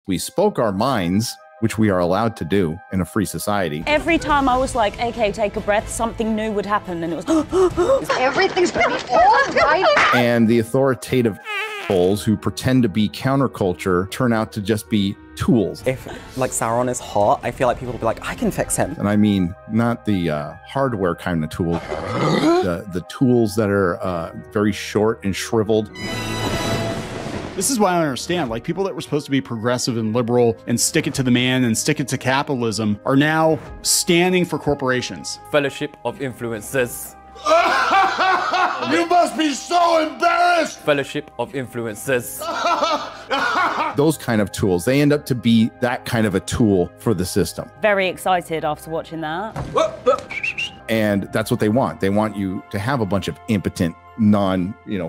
We spoke our minds, which we are allowed to do in a free society. Every time I was like, okay, take a breath, something new would happen, and it was everything's gonna be all right. And the authoritative assholes who pretend to be counterculture turn out to just be tools. If like Sauron is hot, I feel like people will be like, I can fix him. And I mean, not the hardware kind of tools, the tools that are very short and shriveled. This is why I don't understand, like people that were supposed to be progressive and liberal and stick it to the man and stick it to capitalism are now standing for corporations. Fellowship of Influencers. You must be so embarrassed! Fellowship of Influencers. Those kind of tools, they end up to be that kind of a tool for the system. very excited after watching that. And that's what they want. They want you to have a bunch of impotent,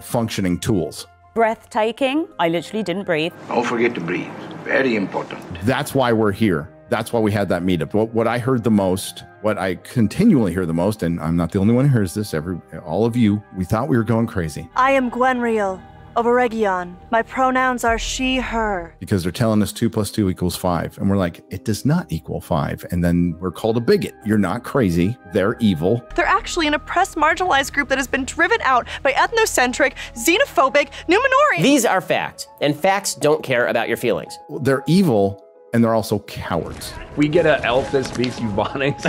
functioning tools. Breathtaking. I literally didn't breathe. Don't forget to breathe. Very important. That's why we're here. That's why we had that meetup. What I heard the most, what I continually hear the most, and I'm not the only one who hears this, all of you, we thought we were going crazy. I am Gwenriel of Eregion. My pronouns are she, her. Because they're telling us 2 + 2 = 5. And we're like, it does not equal 5. And then we're called a bigot. You're not crazy. They're evil. They're actually an oppressed, marginalized group that has been driven out by ethnocentric, xenophobic, Numenorians. These are facts, and facts don't care about your feelings. They're evil, and they're also cowards. We get an elf that speaks Bubonics.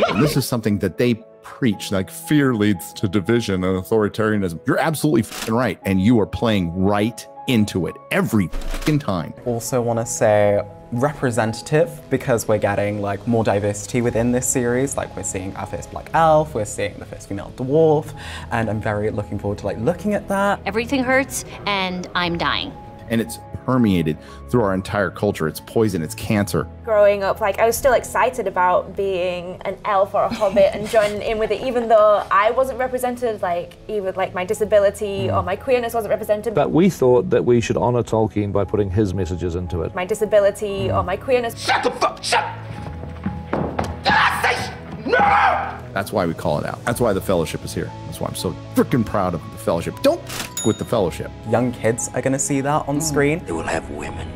And this is something that they preach, like fear leads to division and authoritarianism. You're absolutely fucking right, and you are playing right into it every fucking time. Also want to say representative, because we're getting like more diversity within this series. Like we're seeing our first black elf, we're seeing the first female dwarf, and I'm very looking forward to like looking at that. Everything hurts and I'm dying. And it's permeated through our entire culture. It's poison, it's cancer. Growing up, like I was still excited about being an elf or a hobbit and joining in with it, even though I wasn't represented, like either like my disability or my queerness wasn't represented. But we thought that we should honor Tolkien by putting his messages into it. My disability or my queerness. Shut the fuck, shut! Did I say no? That's why we call it out. That's why the Fellowship is here. That's why I'm so freaking proud of the Fellowship. Don't with the Fellowship. Young kids are gonna see that on screen. They will have women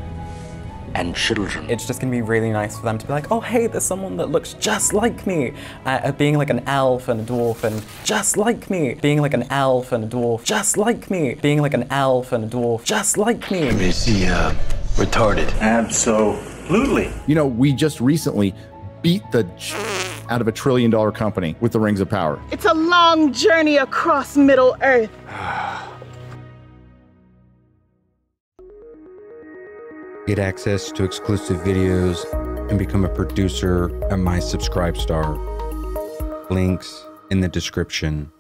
and children. It's just gonna be really nice for them to be like, oh hey, there's someone that looks just like me. Being like an elf and a dwarf and just like me. Being like an elf and a dwarf just like me. Being like an elf and a dwarf just like me. Is he retarded? Absolutely. You know, we just recently beat the out of $1 trillion company with the Rings of Power. It's a long journey across Middle Earth. Get access to exclusive videos and become a producer at my Subscribe Star. Links in the description.